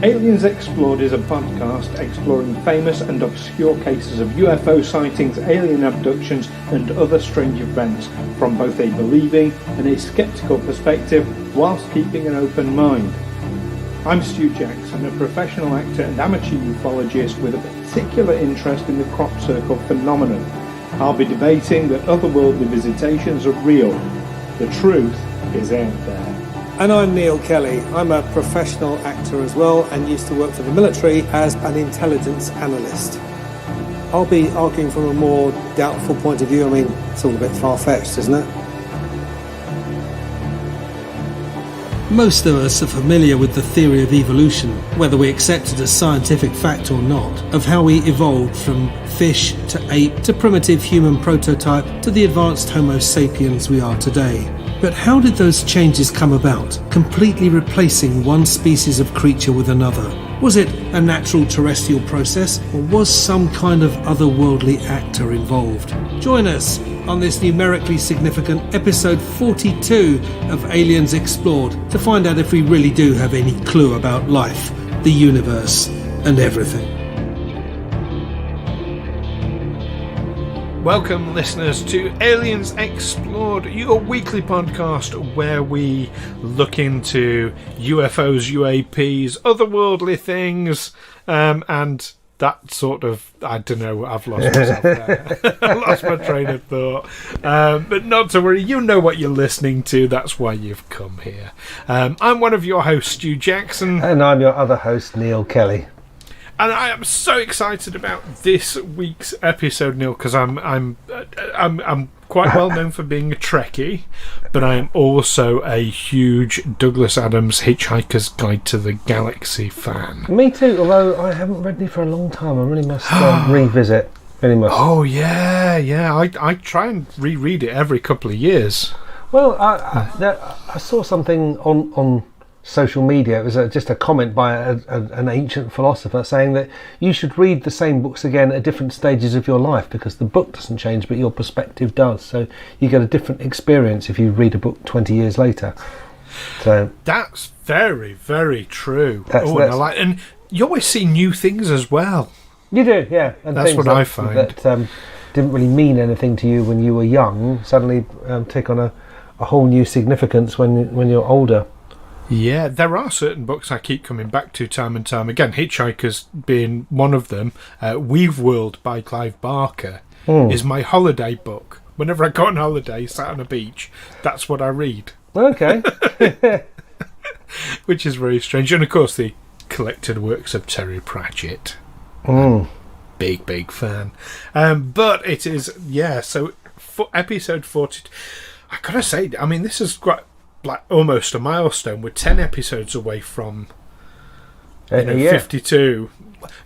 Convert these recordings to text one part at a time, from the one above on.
Aliens Explored is a podcast exploring famous and obscure cases of UFO sightings, alien abductions and other strange events from both a believing and a sceptical perspective whilst keeping an open mind. I'm Stu Jackson, a professional actor and amateur ufologist with a particular interest in the crop circle phenomenon. I'll be debating that otherworldly visitations are real. The truth is out there. And I'm Neil Kelly. I'm a professional actor as well and used to work for the military as an intelligence analyst. I'll be arguing from a more doubtful point of view. I mean, it's all a bit far-fetched, isn't it? Most of us are familiar with the theory of evolution, whether we accept it as scientific fact or not, of how we evolved from fish to ape to primitive human prototype to the advanced Homo Sapiens we are today. But how did those changes come about, completely replacing one species of creature with another? Was it a natural terrestrial process, or was some kind of otherworldly actor involved? Join us on this numerically significant episode 42 of Aliens Explored to find out if we really do have any clue about life, the universe, and everything. Welcome, listeners, to Aliens Explored, your weekly podcast where we look into UFOs, UAPs, otherworldly things, and that sort of, I don't know, I've lost myself there. I lost my train of thought. But not to worry, you know what you're listening to, that's why you've come here. I'm one of your hosts, Stu Jackson. And I'm your other host, Neil Kelly. And I am so excited about this week's episode, Neil, because I'm quite well known for being a Trekkie, but I am also a huge Douglas Adams' Hitchhiker's Guide to the Galaxy fan. Me too, although I haven't read it for a long time. I really must revisit. Really must. Oh, yeah. I try and reread it every couple of years. Well, I saw something on social media. It was just a comment by an ancient philosopher saying that you should read the same books again at different stages of your life because the book doesn't change but your perspective does, so you get a different experience if you read a book 20 years later. So that's very, very true. And you always see new things as well. You do, yeah. And that's what I find that didn't really mean anything to you when you were young suddenly take on a whole new significance when you're older. Yeah, there are certain books I keep coming back to time and time again, Hitchhikers being one of them. Weave World by Clive Barker is my holiday book. Whenever I go on holiday, sat on a beach, that's what I read. Okay. Which is very strange. And of course the collected works of Terry Pratchett. Big fan. But it is, so for episode 40, I gotta say, I mean, this is quite like almost a milestone. We're 10 episodes away from 52.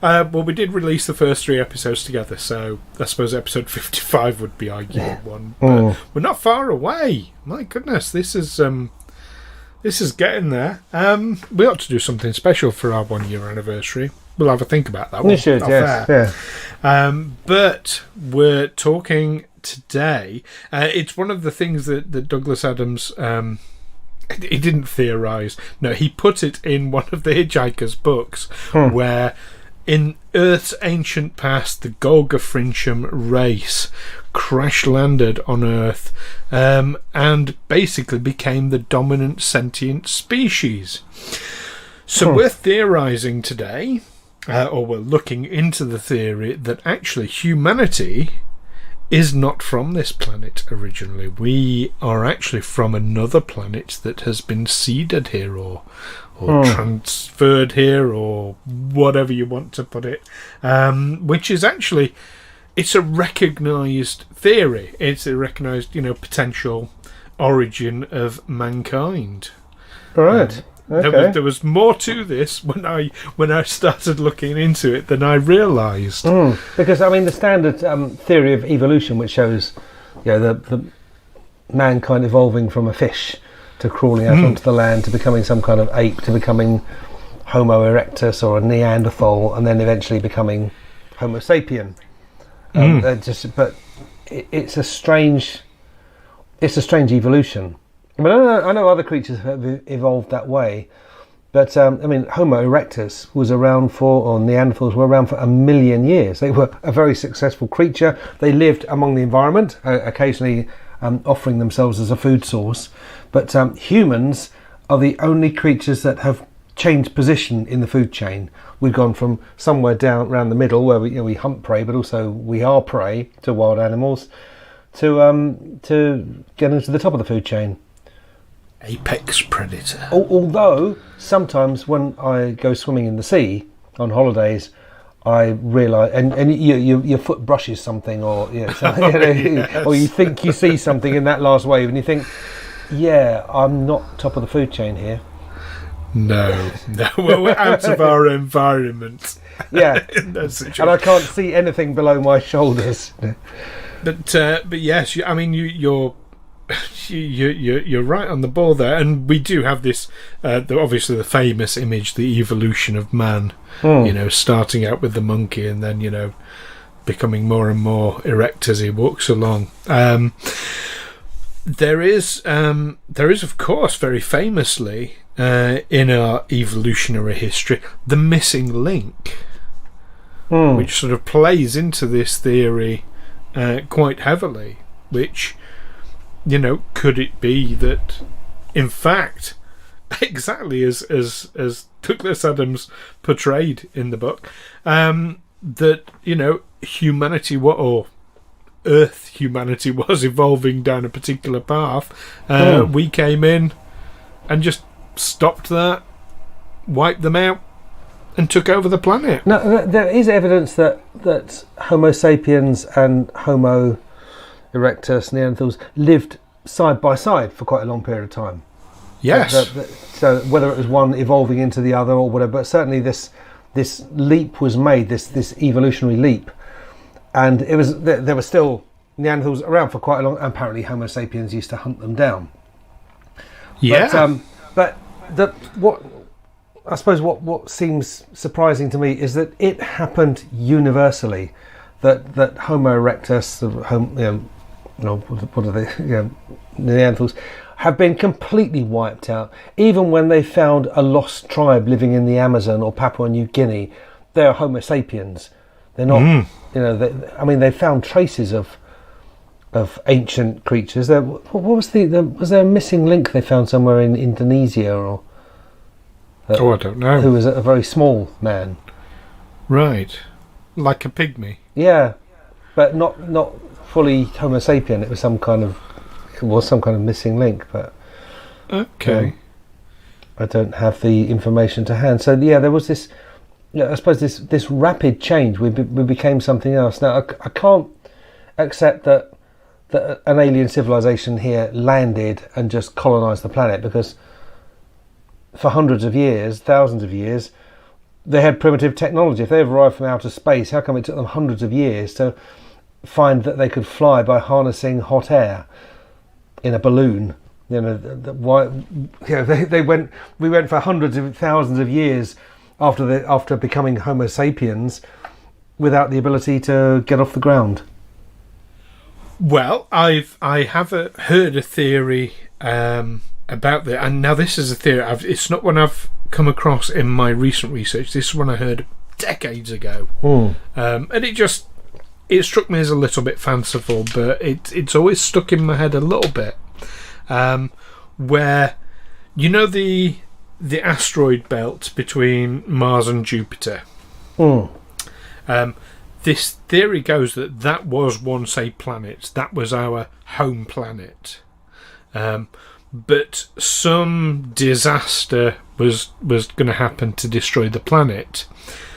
Well, we did release the first 3 episodes together, so I suppose episode 55 would be our year one. But we're not far away. My goodness, this is getting there. We ought to do something special for our 1 year anniversary. We'll have a think about that. We should, yes. Yeah. But we're talking today. It's one of the things that Douglas Adams. He didn't theorise. No, he put it in one of the Hitchhiker's books, where in Earth's ancient past, the Golga Frincham race crash-landed on Earth and basically became the dominant sentient species. So we're theorising today, or we're looking into the theory that actually humanity is not from this planet originally. We are actually from another planet that has been seeded here or transferred here, or whatever you want to put it, which is actually, it's a recognised theory. It's a recognised, potential origin of mankind. Right. Okay. There was more to this when I started looking into it than I realised. Because I mean, the standard theory of evolution, which shows, the mankind evolving from a fish to crawling out onto the land to becoming some kind of ape to becoming Homo erectus or a Neanderthal, and then eventually becoming Homo sapien. But it's a strange evolution. I mean, I know other creatures have evolved that way, But I mean, Homo erectus was around or Neanderthals were around for 1 million years. They were a very successful creature. They lived among the environment, occasionally offering themselves as a food source. But humans are the only creatures that have changed position in the food chain. We've gone from somewhere down around the middle where we hunt prey, but also we are prey to wild animals, to getting to the top of the food chain. Apex predator. Although sometimes when I go swimming in the sea on holidays, I realise, and your foot brushes something, or Yes. or you think you see something in that last wave, and you think, yeah, I'm not top of the food chain here. No, we're out of our environment. Yeah, In that situation. and I can't see anything below my shoulders. But yes, I mean you're right on the ball there, and we do have this obviously the famous image, the evolution of man. Starting out with the monkey and then becoming more and more erect as he walks along. There is of course very famously in our evolutionary history the missing link, which sort of plays into this theory quite heavily, which could it be that in fact exactly as Douglas Adams portrayed in the book, that humanity or humanity was evolving down a particular path. We came in and just stopped that, wiped them out, and took over the planet. Now, there is evidence that Homo sapiens and Homo erectus, Neanderthals, lived side by side for quite a long period of time. Yes. So whether it was one evolving into the other or whatever, but certainly this leap was made, this evolutionary leap, and it was there were still Neanderthals around for quite a long. Apparently, Homo sapiens used to hunt them down. Yeah. But what seems surprising to me is that it happened universally. That Homo erectus, what are they? Neanderthals have been completely wiped out. Even when they found a lost tribe living in the Amazon or Papua New Guinea, they are Homo sapiens. They're not. They found traces of ancient creatures. Was there a missing link they found somewhere in Indonesia or? I don't know. Who was a very small man. Right, like a pygmy. Yeah, but not fully Homo sapien. It was some kind of missing link, but okay. I don't have the information to hand. So yeah, there was this. Yeah, I suppose this rapid change. We became something else. Now I can't accept that an alien civilization here landed and just colonised the planet, because for hundreds of years, thousands of years, they had primitive technology. If they arrived from outer space, how come it took them hundreds of years to find that they could fly by harnessing hot air in a balloon? We went for hundreds of thousands of years after becoming Homo sapiens without the ability to get off the ground. Well, I have heard a theory about that, and now this is a theory. It's not one I've come across in my recent research. This is one I heard decades ago, and it struck me as a little bit fanciful, but it's always stuck in my head a little bit. Where the asteroid belt between Mars and Jupiter. This theory goes that was once a planet. That was our home planet. But some disaster was going to happen to destroy the planet.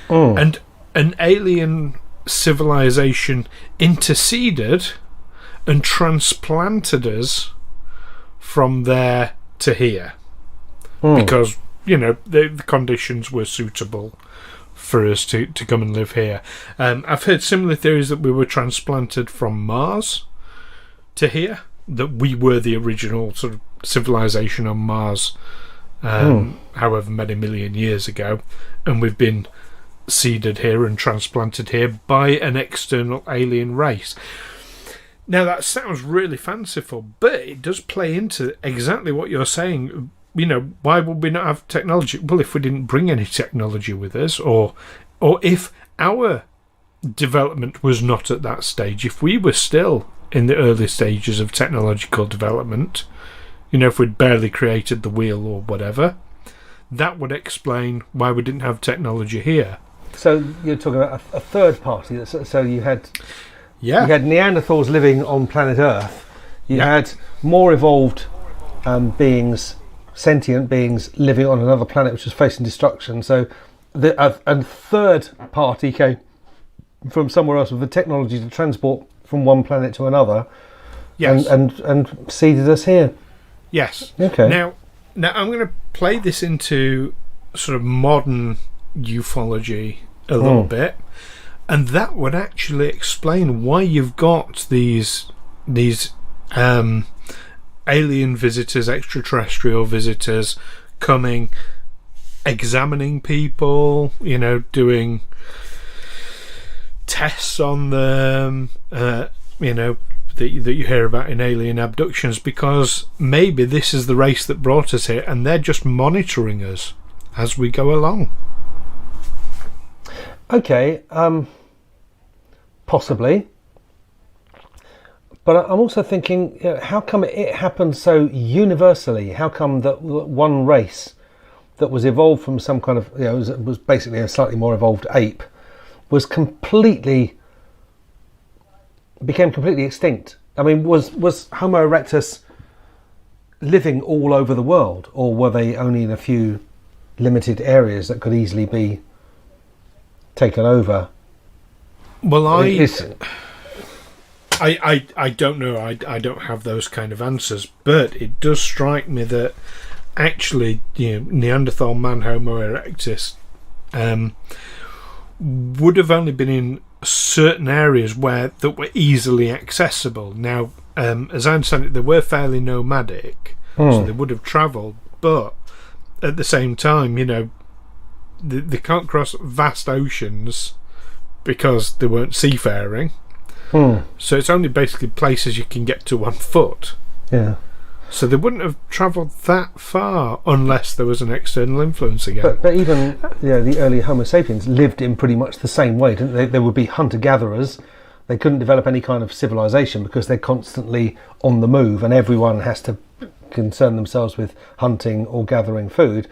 And an alien civilization interceded and transplanted us from there to here. Because the conditions were suitable for us to come and live here. I've heard similar theories that we were transplanted from Mars to here, that we were the original sort of civilization on Mars, however many million years ago, and we've been seeded here and transplanted here by an external alien race. Now that sounds really fanciful, but it does play into exactly what you're saying why would we not have technology? Well, if we didn't bring any technology with us, or if our development was not at that stage, if we were still in the early stages of technological development, if we'd barely created the wheel or whatever, that would explain why we didn't have technology here. So you're talking about a third party. So you had Neanderthals living on planet Earth. You had more evolved beings, sentient beings living on another planet which was facing destruction. So a third party came from somewhere else with the technology to transport from one planet to another, and seeded us here. Yes. Okay. Now I'm going to play this into sort of modern ufology a little bit, and that would actually explain why you've got these alien visitors, extraterrestrial visitors coming, examining people, doing tests on them, that you hear about in alien abductions, because maybe this is the race that brought us here and they're just monitoring us as we go along. Okay, possibly. But I'm also thinking, how come it happened so universally? How come that one race that was evolved from some kind of, was basically a slightly more evolved ape, became completely extinct? I mean, was Homo erectus living all over the world, or were they only in a few limited areas that could easily be taken over? Well, I don't know. I don't have those kind of answers, but it does strike me that actually, Neanderthal man, Homo erectus, would have only been in certain areas that were easily accessible. Now, as I understand it, they were fairly nomadic, so they would have travelled, but at the same time, they can't cross vast oceans because they weren't seafaring. So it's only basically places you can get to on foot. Yeah. So they wouldn't have travelled that far unless there was an external influence again. But even the early Homo sapiens lived in pretty much the same way, didn't they? They would be hunter-gatherers. They couldn't develop any kind of civilization because they're constantly on the move, and everyone has to concern themselves with hunting or gathering food,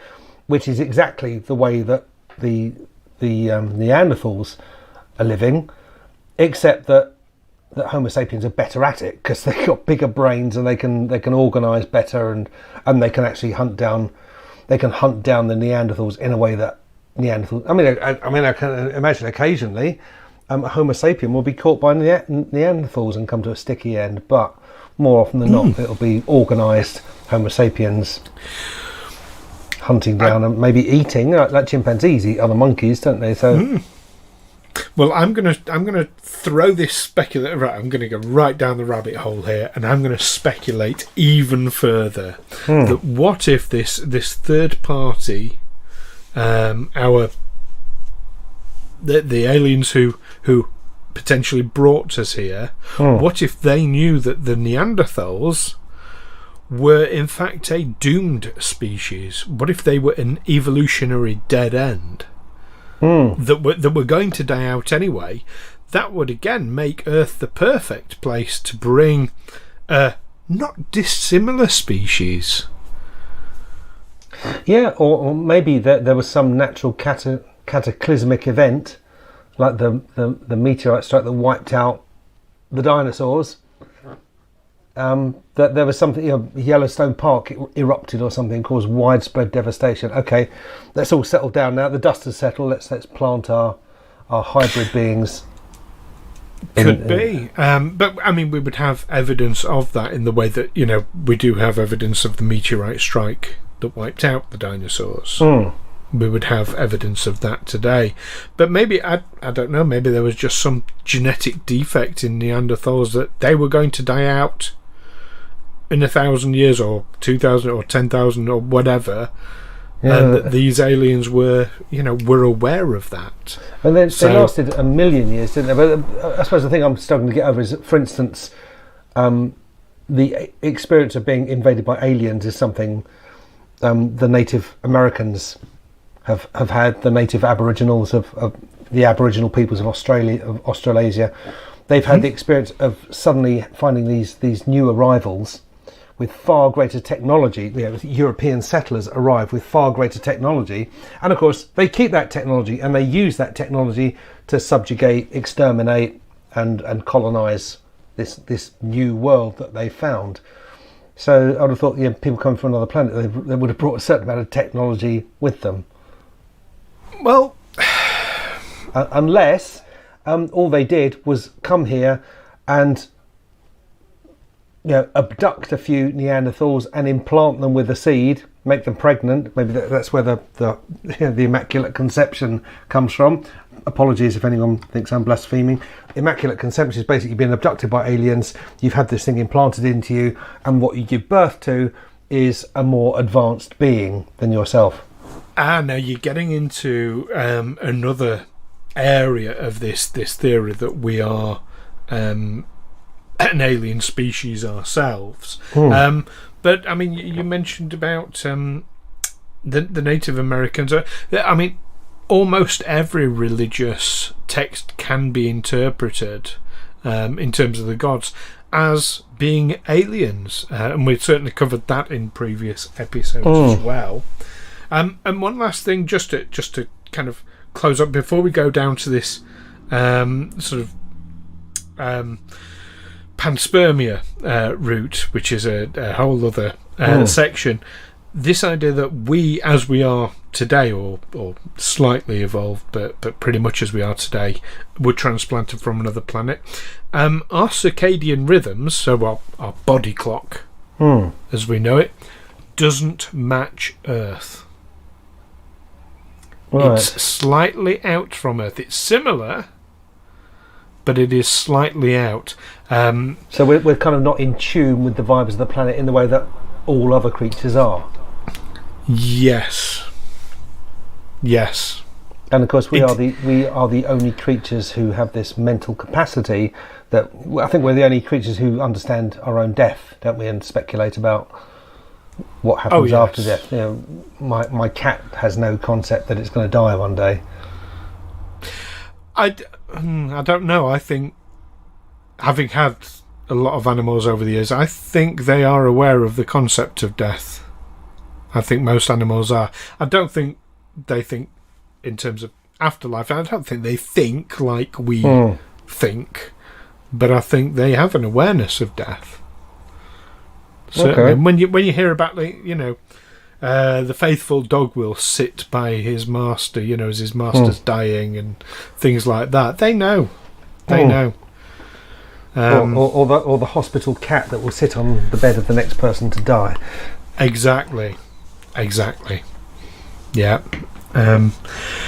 which is exactly the way that the Neanderthals are living, except that Homo sapiens are better at it because they've got bigger brains and they can organise better, and they can actually hunt down the Neanderthals in a way that Neanderthals. I mean, I can imagine occasionally a Homo sapien will be caught by Neanderthals and come to a sticky end, but more often than not, it'll be organised Homo sapiens hunting down and maybe eating, like chimpanzees eat other monkeys, don't they? So. Well, I'm gonna throw this speculative. Right, I'm gonna go right down the rabbit hole here, and I'm gonna speculate even further. That what if this third party, the aliens who potentially brought us here, what if they knew that the Neanderthals were in fact a doomed species? What if they were an evolutionary dead end? That were going to die out anyway? That would again make Earth the perfect place to bring a not dissimilar species. Yeah, or maybe there was some natural cataclysmic event, like the meteorite strike that wiped out the dinosaurs. That there was something, Yellowstone Park erupted or something, caused widespread devastation. Okay, let's all settle down now. The dust has settled. Let's plant our hybrid beings. Could be, but I mean, we would have evidence of that in the way that we do have evidence of the meteorite strike that wiped out the dinosaurs. We would have evidence of that today, but maybe I don't know. Maybe there was just some genetic defect in Neanderthals that they were going to die out in 1,000 years or 2,000 or 10,000 or whatever, and that these aliens were aware of that. And then they lasted 1,000,000 years, didn't they? But I suppose the thing I'm struggling to get over is, for instance, the experience of being invaded by aliens is something the Native Americans have had, the native Aboriginals of the Aboriginal peoples of Australasia. They've had the experience of suddenly finding these new arrivals with far greater technology. European settlers arrive with far greater technology, and of course they keep that technology and they use that technology to subjugate, exterminate, and colonize this new world that they found. So I would have thought, people coming from another planet, they would have brought a certain amount of technology with them. Well, unless all they did was come here and abduct a few Neanderthals and implant them with a seed, make them pregnant. Maybe that's where the Immaculate Conception comes from. Apologies if anyone thinks I'm blaspheming. Immaculate Conception is basically being abducted by aliens. You've had this thing implanted into you, and what you give birth to is a more advanced being than yourself. Now you're getting into another area of this theory that we are an alien species ourselves. But I mean, you mentioned about the Native Americans. I mean, almost every religious text can be interpreted in terms of the gods as being aliens, and we've certainly covered that in previous episodes as well. And one last thing, just to kind of close up before we go down to this sort of panspermia route, which is a whole other section. This idea that we, as we are today, or slightly evolved, but pretty much as we are today, were transplanted from another planet. Our circadian rhythms, so our body clock, as we know it, doesn't match Earth. Right. It's slightly out from Earth. It's similar, but it is slightly out. So we're kind of not in tune with the vibes of the planet in the way that all other creatures are. Yes. And of course, we are the only creatures who have this mental capacity. That I think we're the only creatures who understand our own death, don't we? And speculate about what happens after death. My cat has no concept that it's going to die one day. I don't know. I think, having had a lot of animals over the years, I think they are aware of the concept of death. I think most animals are. I don't think they think in terms of afterlife. I don't think they think like we think, but I think they have an awareness of death. Certainly. And when you hear about the faithful dog will sit by his master, as his master's dying and things like that. They know. Know. Or the hospital cat that will sit on the bed of the next person to die. Exactly. Yeah.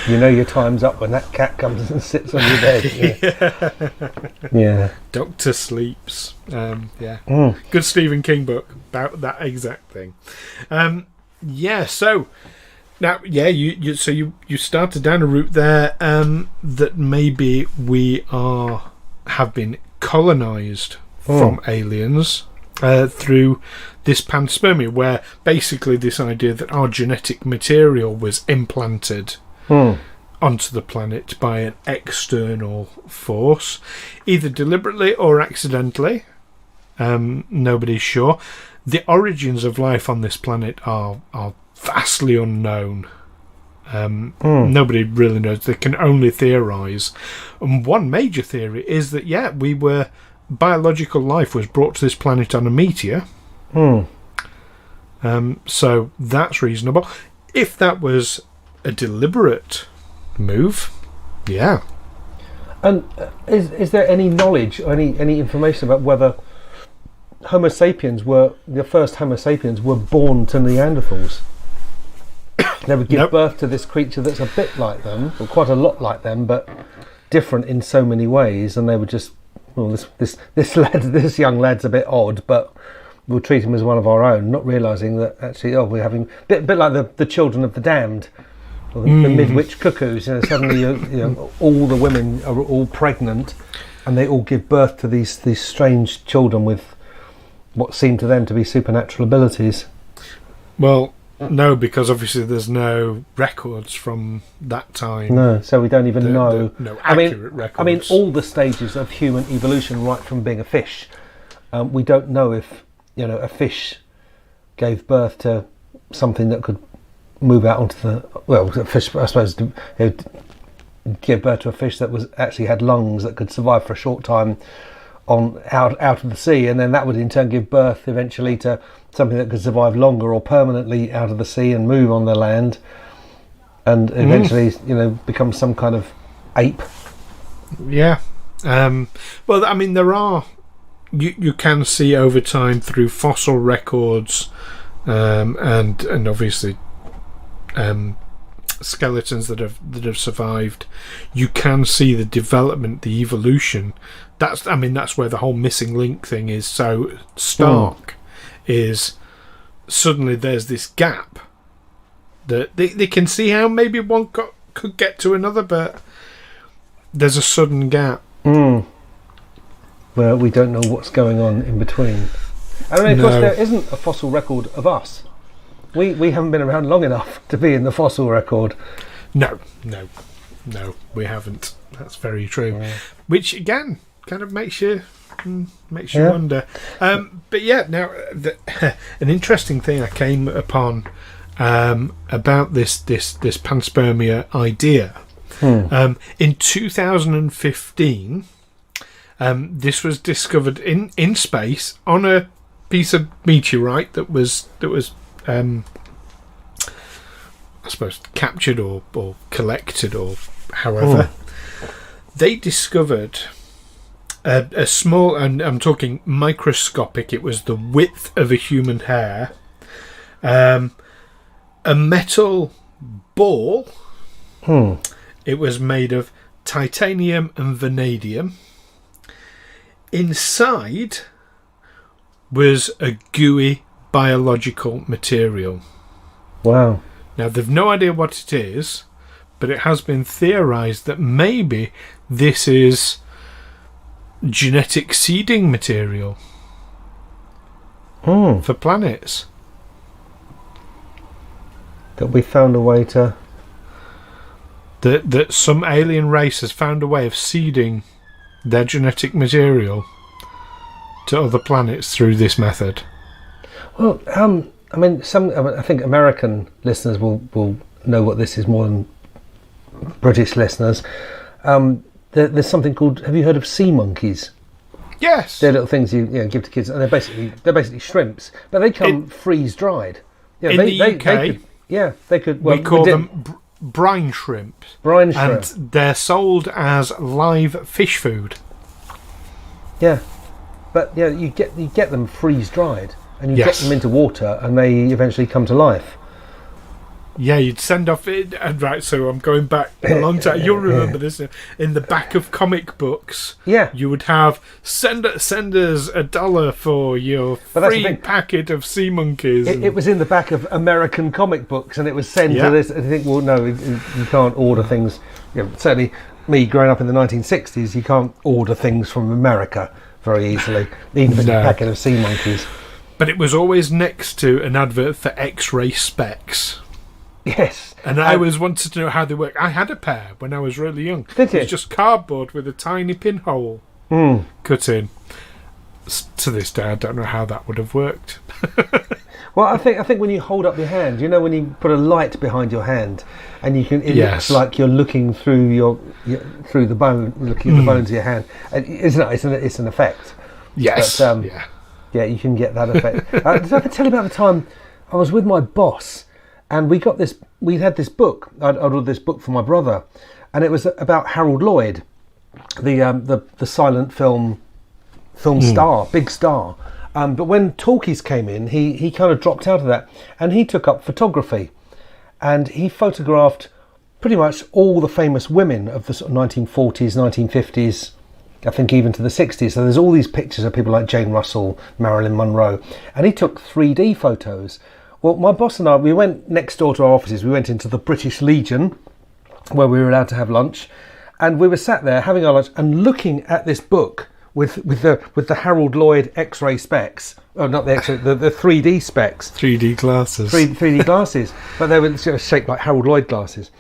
Your time's up when that cat comes and sits on your bed. Yeah. Doctor Sleeps. Good Stephen King book about that exact thing. So now, you started down a route there that maybe we have been colonized from aliens through this panspermia, where basically this idea that our genetic material was implanted onto the planet by an external force, either deliberately or accidentally. Nobody's sure. The origins of life on this planet are vastly unknown. Nobody really knows. They can only theorise. And one major theory is that biological life was brought to this planet on a meteor. So that's reasonable. If that was a deliberate move, yeah. And is there any knowledge or any information about whether the first Homo sapiens were born to Neanderthals? They would give birth to this creature that's a bit like them, or quite a lot like them, but different in so many ways, and they would just, this young lad's a bit odd, but we'll treat him as one of our own, not realising that actually, we're having a bit like the children of the damned, or the mid-witch cuckoos. Suddenly, all the women are all pregnant, and they all give birth to these strange children with what seem to them to be supernatural abilities. Well, No, because obviously there's no records from that time. No, so we don't even know. No accurate records. I mean, all the stages of human evolution, right from being a fish, we don't know if a fish gave birth to something that could move out onto a fish, I suppose, give birth to a fish that actually had lungs that could survive for a short time out of the sea, and then that would in turn give birth eventually to something that could survive longer or permanently out of the sea and move on the land, and eventually become some kind of ape. Yeah. Well, I mean, there are you can see over time through fossil records and obviously skeletons that have survived. You can see the development, the evolution. That's where the whole missing link thing is so stark. Is suddenly there's this gap that they can see how maybe one could get to another, but there's a sudden gap where we don't know what's going on in between. And of course there isn't a fossil record of us. We haven't been around long enough to be in the fossil record. No, we haven't. That's very true. Yeah. Which again kind of makes you wonder. But yeah, now an interesting thing I came upon about this panspermia idea. In 2015, this was discovered in space on a piece of meteorite that was I suppose captured or collected or however. They discovered a small, and I'm talking microscopic, it was the width of a human hair, a metal ball. It was made of titanium and vanadium. Inside was a gooey biological material. Wow. Now they've no idea what it is, but it has been theorized that maybe this is genetic seeding material for planets. That we found a way to... That some alien race has found a way of seeding their genetic material to other planets through this method. Well, I think American listeners will know what this is more than British listeners. There's something called. Have you heard of sea monkeys? Yes. They're little things you give to kids, and they're basically shrimps, but they come freeze dried. In the UK, they could. We call them brine shrimps. Brine shrimp. And they're sold as live fish food. Yeah, but you get them freeze dried. And you get them into water, and they eventually come to life. Yeah, you'd send off it. Right, so I'm going back a long time. You'll remember this. In the back of comic books, you would have send us $1 for your free packet of sea monkeys. It was in the back of American comic books, and it was sent to this. I think, well, no, you can't order things. Certainly, me growing up in the 1960s, you can't order things from America very easily, even if it's a packet of sea monkeys. But it was always next to an advert for X-ray specs. Yes. And I always wanted to know how they work. I had a pair when I was really young. Did you? It was just cardboard with a tiny pinhole cut in. To this day, I don't know how that would have worked. Well, I think when you hold up your hand, when you put a light behind your hand, and it looks like you're looking through through the bone, looking at the bones of your hand. It's an effect. Yes. But, yeah, you can get that effect. Did I ever tell you about the time I was with my boss, and we had this book. I'd ordered this book for my brother, and it was about Harold Lloyd, the silent film star, big star. But when talkies came in, he kind of dropped out of that, and he took up photography, and he photographed pretty much all the famous women of the sort of 1940s, 1950s. I think even to the 60s. So there's all these pictures of people like Jane Russell, Marilyn Monroe, and he took 3D photos. Well, my boss and I, we went next door to our offices. We went into the British Legion, where we were allowed to have lunch, and we were sat there having our lunch and looking at this book with the Harold Lloyd X-ray specs. Oh, not the X-ray, the 3D specs. 3D glasses. 3D glasses, but they were sort of shaped like Harold Lloyd glasses.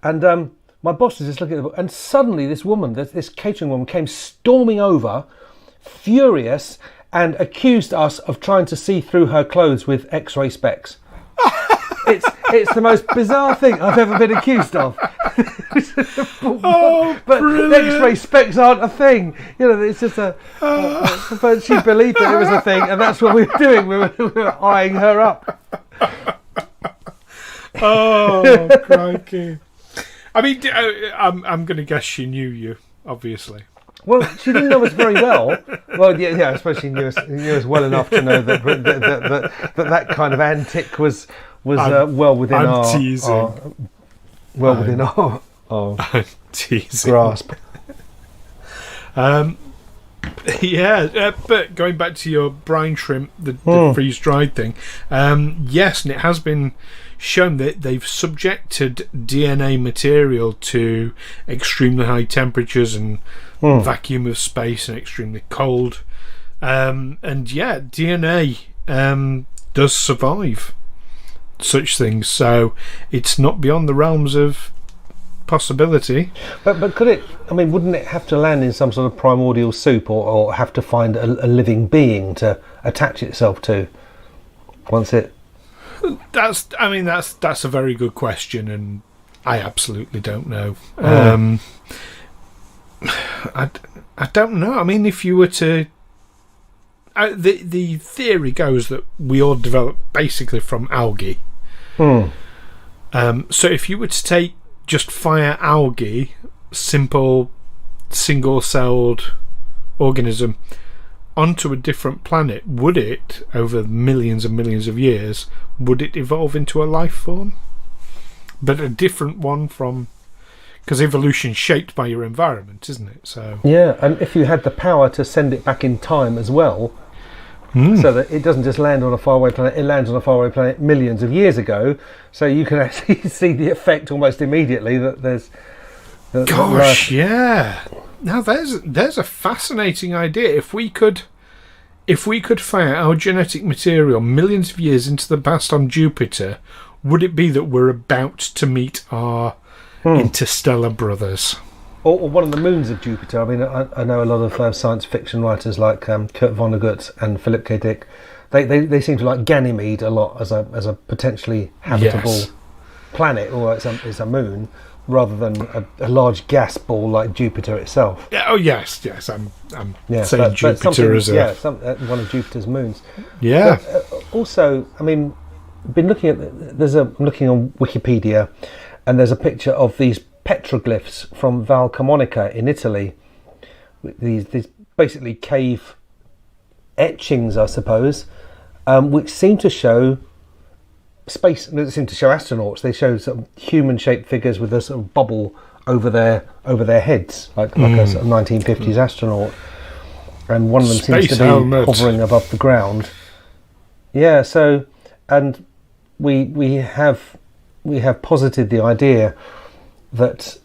And my boss was just looking at the book, and suddenly this woman, this catering woman, came storming over, furious, and accused us of trying to see through her clothes with X-ray specs. It's the most bizarre thing I've ever been accused of. But X-ray specs aren't a thing. It's just but she believed that it was a thing, and that's what we were doing. We were eyeing her up. Oh, crikey! I mean, I'm going to guess she knew you, obviously. Well, she didn't know us very well. Well, yeah, I suppose she knew us well enough to know that kind of antic was well within our teasing. Grasp. But going back to your brine shrimp, the freeze-dried thing, yes, and it has been shown that they've subjected DNA material to extremely high temperatures and vacuum of space and extremely cold, and yeah, DNA does survive such things, so it's not beyond the realms of possibility. But could it? I mean, wouldn't it have to land in some sort of primordial soup, or have to find a living being to attach itself to once it? That's a very good question, and I absolutely don't know. I don't know. I mean, if you were to, the theory goes that we all developed basically from algae. So if you were to just fire algae, simple single-celled organism, onto a different planet, would it, over millions and millions of years, would it evolve into a life form? But a different one from... Because evolution's shaped by your environment, isn't it? So yeah, and if you had the power to send it back in time as well, so that it doesn't just land on a faraway planet, it lands on a faraway planet millions of years ago, so you can actually see the effect almost immediately that there's... Gosh, yeah. Now there's a fascinating idea. If we could fire our genetic material millions of years into the past on Jupiter, would it be that we're about to meet our interstellar brothers? Or one of the moons of Jupiter. I mean, I know a lot of science fiction writers like Kurt Vonnegut and Philip K. Dick. They seem to like Ganymede a lot as a potentially habitable planet, or it's a moon, rather than a large gas ball like Jupiter itself. Yeah, oh yes. I'm saying Jupiter as one of Jupiter's moons. Yeah. But, also, I mean, been looking at I'm looking on Wikipedia, and there's a picture of these petroglyphs from Val Camonica in Italy. These basically cave etchings, I suppose, which seem to show space. They seem to show astronauts. They show sort of human-shaped figures with a sort of bubble over their heads, like a sort of 1950s astronaut. And one of them seems to be hovering above the ground. Yeah. So, and we have posited the idea that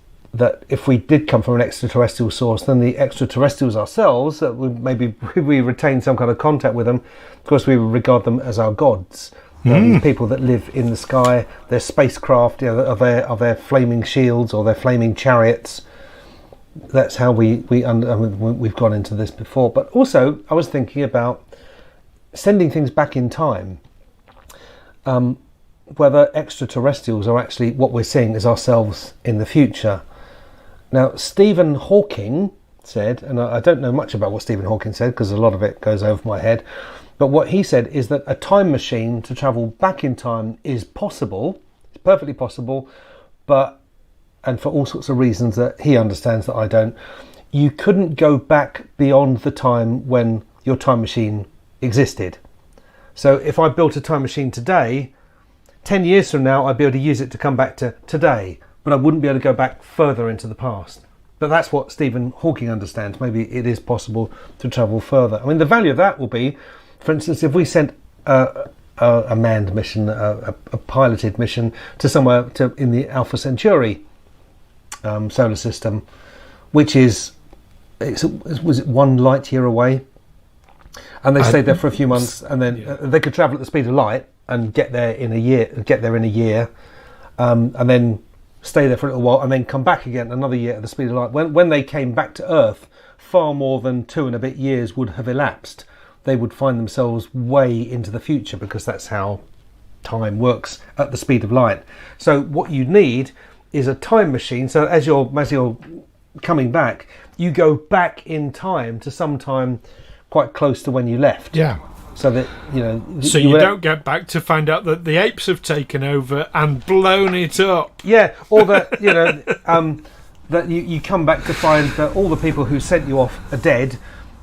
if we did come from an extraterrestrial source, then the extraterrestrials ourselves, maybe we retain some kind of contact with them. Of course, we would regard them as our gods. People that live in the sky, their spacecraft, of their flaming shields or their flaming chariots. That's how we've gone into this before. But also, I was thinking about sending things back in time. Whether extraterrestrials are actually what we're seeing as ourselves in the future. Now, Stephen Hawking said, and I don't know much about what Stephen Hawking said because a lot of it goes over my head, but what he said is that a time machine to travel back in time is possible, it's perfectly possible, and for all sorts of reasons that he understands that I don't, you couldn't go back beyond the time when your time machine existed. So if I built a time machine today, 10 years from now, I'd be able to use it to come back to today, but I wouldn't be able to go back further into the past. But that's what Stephen Hawking understands. Maybe it is possible to travel further. I mean, the value of that will be, for instance, if we sent a manned mission, a piloted mission to somewhere in the Alpha Centauri solar system, which is was it 1 light year away? And they stayed there for a few months, and then they could travel at the speed of light and get there in a year, and then stay there for a little while, and then come back again another year at the speed of light. When they came back to Earth, far more than 2 and a bit years would have elapsed. They would find themselves way into the future, because that's how time works at the speed of light. So what you need is a time machine. So as you're coming back, you go back in time to some time quite close to when you left. Yeah. So that So you don't get back to find out that the apes have taken over and blown it up. Yeah, or that that you come back to find that all the people who sent you off are dead,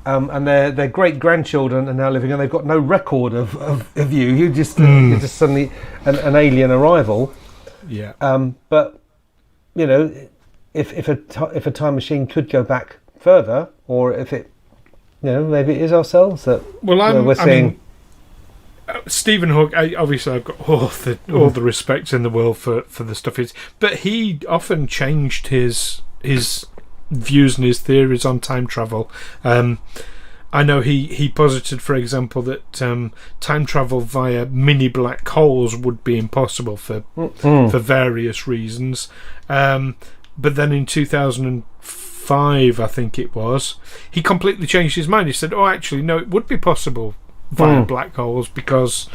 and their great grandchildren are now living, and they've got no record of you. You're just suddenly an alien arrival. Yeah. But if a time machine could go back further, or if it, maybe it is ourselves that we're seeing. Stephen Hawking, obviously I've got all the respect in the world for the stuff he's, but he often changed his views and his theories on time travel. I know he posited, for example, that time travel via mini black holes would be impossible for various reasons. But then in 2005, I think it was, he completely changed his mind. He said, "Oh, actually, no, it would be possible via black holes because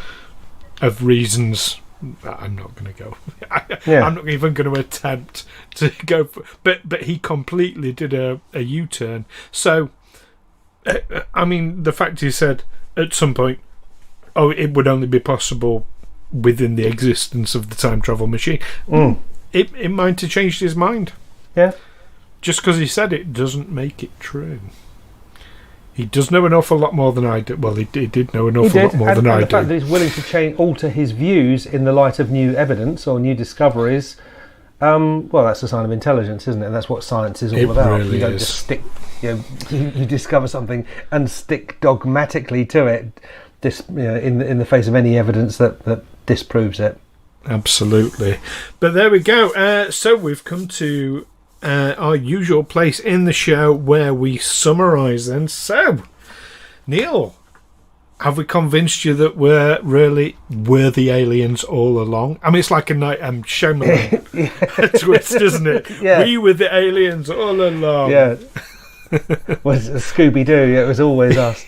of reasons." I'm not going to go. I'm not even going to attempt to go for, but he completely did a U-turn. So, I mean, the fact he said at some point, it would only be possible within the existence of the time travel machine. It might have changed his mind. Yeah. Just because he said it doesn't make it true. He does know an awful lot more than I did. Well, he did know an awful lot more than I did. The fact that he's willing to alter his views in the light of new evidence or new discoveries, well, that's a sign of intelligence, isn't it? And that's what science is all about. Really you don't just stick, you discover something and stick dogmatically to it, in the face of any evidence that disproves it. Absolutely. But there we go. So we've come to our usual place in the show where we summarise then. So, Neil, have we convinced you that we're the aliens all along? I mean, it's like a Shyamalan twist, isn't it? Yeah. We were the aliens all along. Yeah. Was Scooby-Doo, it was always us.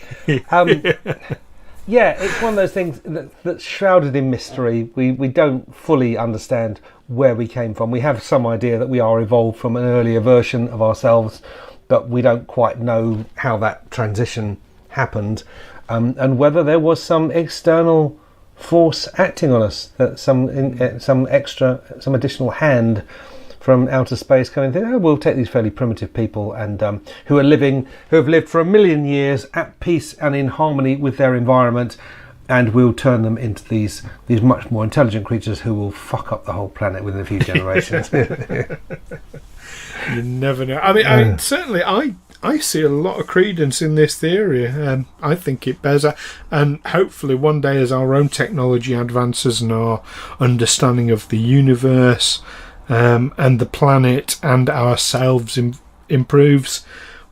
Yeah, it's one of those things that's shrouded in mystery. We don't fully understand where we came from. We have some idea that we are evolved from an earlier version of ourselves, but we don't quite know how that transition happened, and whether there was some external force acting on us, that some additional hand from outer space coming through. We'll take these fairly primitive people and who have lived for 1 million years at peace and in harmony with their environment, and we'll turn them into these much more intelligent creatures who will fuck up the whole planet within a few generations. You never know. I mean, certainly I see a lot of credence in this theory. I think it bears out, and hopefully one day as our own technology advances and our understanding of the universe and the planet and ourselves improves,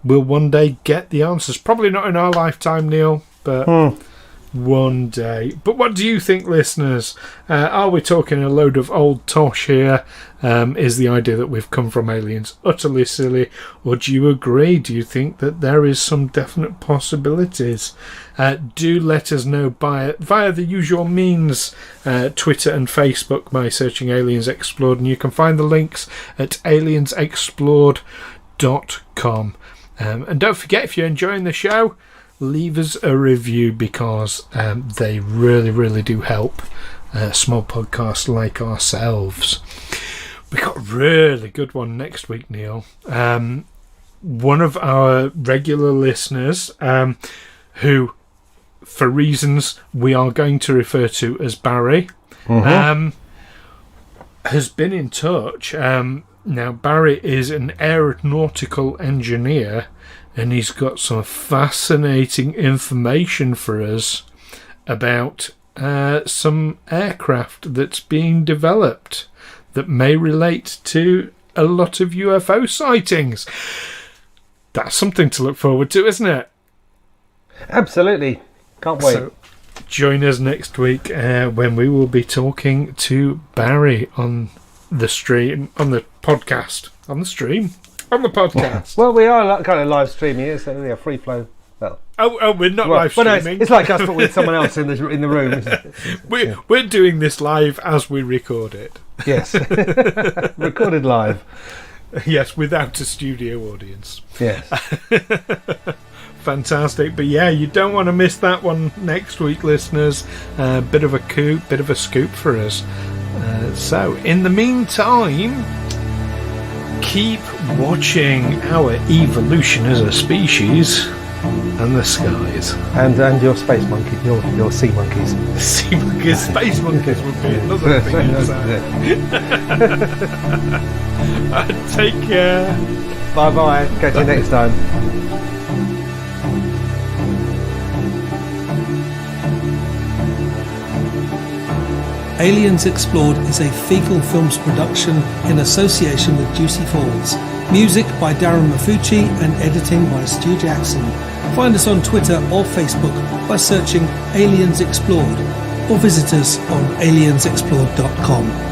we'll one day get the answers. Probably not in our lifetime, Neil, but one day. But what do you think, listeners? Are we talking a load of old tosh here? Is the idea that we've come from aliens utterly silly, or do you agree? Do you think that there is some definite possibilities? Do let us know via the usual means, Twitter and Facebook, by searching Aliens Explored, and you can find the links at aliensexplored.com. And don't forget, if you're enjoying the show, leave us a review, because they really, really do help small podcasts like ourselves. We got a really good one next week, Neil. One of our regular listeners, who, for reasons we are going to refer to as Barry, has been in touch. Now, Barry is an aeronautical engineer, and he's got some fascinating information for us about some aircraft that's being developed that may relate to a lot of UFO sightings. That's something to look forward to, isn't it? Absolutely. Can't wait. So join us next week when we will be talking to Barry on the stream, on the podcast, on the stream, on the podcast. Well, we are kind of live streaming it, so yeah, free flow. Well, we're not live streaming. No, it's like us, but with someone else in the room. We're doing this live as we record it. Yes, recorded live. Yes, without a studio audience. Yes. Fantastic. But yeah, you don't want to miss that one next week, listeners. Bit of a coup, bit of a scoop for us. So in the meantime, keep watching our evolution as a species and the skies. And your space monkey, your sea monkeys. Sea monkeys, space monkeys would be another thing. Take care. Bye bye. Catch you next time. Aliens Explored is a Fecal Films production in association with Juicy Falls. Music by Darren Mafucci and editing by Stu Jackson. Find us on Twitter or Facebook by searching Aliens Explored or visit us on aliensexplored.com.